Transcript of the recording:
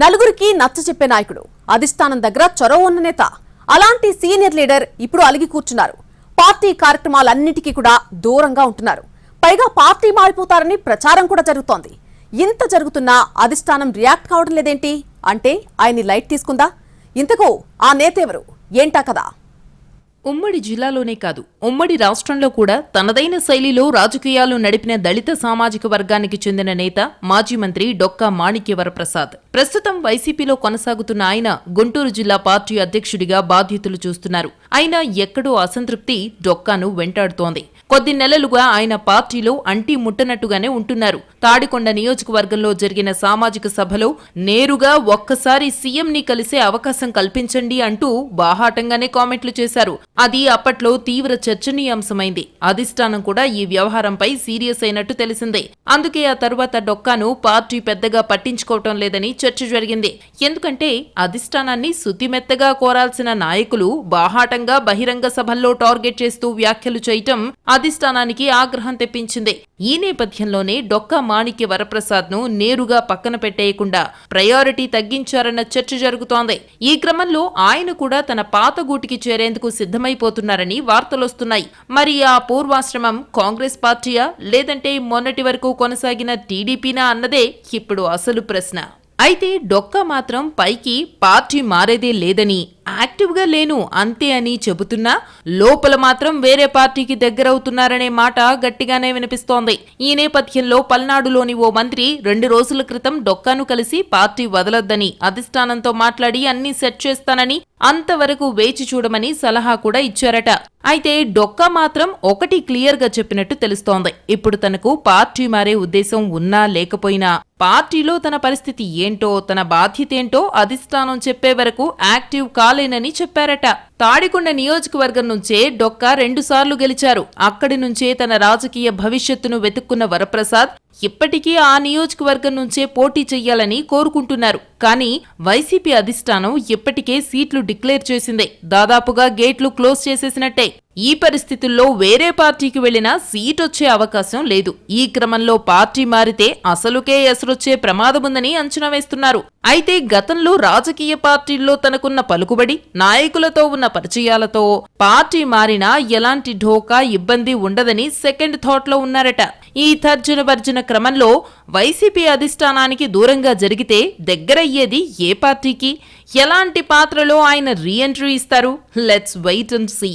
నలుగురికి నచ్చచెప్పే నాయకుడు, అధిష్టానం దగ్గర చొరవ ఉన్న నేత. అలాంటి సీనియర్ లీడర్ ఇప్పుడు అలిగి కూర్చున్నారు. పార్టీ కార్యక్రమాలన్నిటికీ కూడా దూరంగా ఉంటున్నారు. పైగా పార్టీ మారిపోతారని ప్రచారం కూడా జరుగుతోంది. ఇంత జరుగుతున్నా అధిష్టానం రియాక్ట్ కావడం లేదేంటి అంటే ఆయన్ని లైట్ తీసుకుందా? ఇంతకు ఆ నేత ఎవరు, ఏంటా కదా? ఉమ్మడి జిల్లాలోనే కాదు, ఉమ్మడి రాష్ట్రంలో కూడా తనదైన శైలిలో రాజకీయాలు నడిపిన దళిత సామాజిక వర్గానికి చెందిన నేత మాజీ మంత్రి డొక్కా మాణిక్యవరప్రసాద్. ప్రస్తుతం వైసీపీలో కొనసాగుతున్న ఆయన గుంటూరు జిల్లా పార్టీ అధ్యక్షుడిగా బాధ్యతలు చూస్తున్నారు. అయినా ఎక్కడో అసంతృప్తి డొక్కాను వెంటాడుతోంది. కొద్ది నెలలుగా ఆయన పార్టీలో అంటీ ముట్టనట్టుగానే ఉంటున్నారు. తాడికొండ నియోజకవర్గంలో జరిగిన సామాజిక సభలో నేరుగా ఒక్కసారి సీఎంని కలిసే అవకాశం కల్పించండి అంటూ బాహాటంగానే కామెంట్లు చేశారు. అది అప్పట్లో తీవ్ర చర్చనీయాంశమైంది. అధిష్టానం కూడా ఈ వ్యవహారంపై సీరియస్ అయినట్టు తెలిసిందే. అందుకే ఆ తరువాత డొక్కాను పార్టీ పెద్దగా పట్టించుకోవటం లేదని చర్చ జరిగింది. ఎందుకంటే అధిష్టానాన్ని శుతిమెత్తగా కోరాల్సిన నాయకులు బాహాటంగా బహిరంగ సభల్లో టార్గెట్ చేస్తూ వ్యాఖ్యలు చేయటం అధిష్టానానికి ఆగ్రహం తెప్పించింది. ఈ నేపథ్యంలోనే డొక్కా మాణిక్యవరప్రసాద్ ను నేరుగా పక్కన పెట్టేయకుండా ప్రయారిటీ తగ్గించారన్న చర్చ జరుగుతోంది. ఈ క్రమంలో ఆయన కూడా తన పాత గూటికి చేరేందుకు సిద్ధమైపోతున్నారని వార్తలొస్తున్నాయి. మరి ఆ పూర్వాశ్రమం కాంగ్రెస్ పార్టీయా లేదంటే మొన్నటి వరకు కొనసాగిన టీడీపీనా అన్నదే ఇప్పుడు అసలు ప్రశ్న. అయితే డొక్కా మాత్రం పైకి పార్టీ మారేదే లేదని, యాక్టివ్గా లేను అంతే అని చెబుతున్నా లోపల మాత్రం వేరే పార్టీకి దగ్గరవుతున్నారనే మాట గట్టిగానే వినిపిస్తోంది. ఈ నేపథ్యంలో పల్నాడులోని ఓ మంత్రి 2 రోజుల క్రితం డొక్కాను కలిసి పార్టీ వదలొద్దని, అధిష్టానంతో మాట్లాడి అన్ని సెట్ చేస్తానని, అంతవరకు వేచి చూడమని సలహా కూడా ఇచ్చారట. అయితే డొక్కా మాత్రం ఒకటి క్లియర్ గా చెప్పినట్టు తెలుస్తోంది. ఇప్పుడు తనకు పార్టీ మారే ఉద్దేశం ఉన్నా లేకపోయినా పార్టీలో తన పరిస్థితి ఏంటో, తన బాధ్యతేంటో అధిష్టానం చెప్పే వరకు యాక్టివ్ కాలేనని చెప్పారట. తాడికొండ నియోజకవర్గం నుంచే డొక్కా 2 సార్లు గెలిచారు. అక్కడి నుంచే తన రాజకీయ భవిష్యత్తును వెతుక్కున్న వరప్రసాద్ ఇప్పటికీ ఆ నియోజకవర్గం నుంచే పోటీ చెయ్యాలని కోరుకుంటున్నారు. కానీ వైసీపీ అధిష్టానం ఇప్పటికే సీట్లు డిక్లేర్ చేసిందే. దాదాపుగా గేట్లు క్లోజ్ చేసేసినట్టే. ఈ పరిస్థితుల్లో వేరే పార్టీకి వెళ్లినా సీటొచ్చే అవకాశం లేదు. ఈ క్రమంలో పార్టీ మారితే అసలుకే ఎసరొచ్చే ప్రమాదముందని అంచనా వేస్తున్నారు. అయితే గతంలో రాజకీయ పార్టీల్లో తనకున్న పలుకుబడి, నాయకులతో ఉన్న పరిచయాలతో పార్టీ మారినా ఎలాంటి ఢోకా ఇబ్బంది ఉండదని సెకండ్ థాట్ లో ఉన్నారట. ఈ తర్జన భర్జన క్రమంలో వైసీపీ అధిష్టానానికి దూరంగా జరిగితే దగ్గరయ్యేది ఏ పార్టీకి? ఎలాంటి పాత్రలో ఆయన రీ ఎంట్రీ ఇస్తారు? Let's wait and see.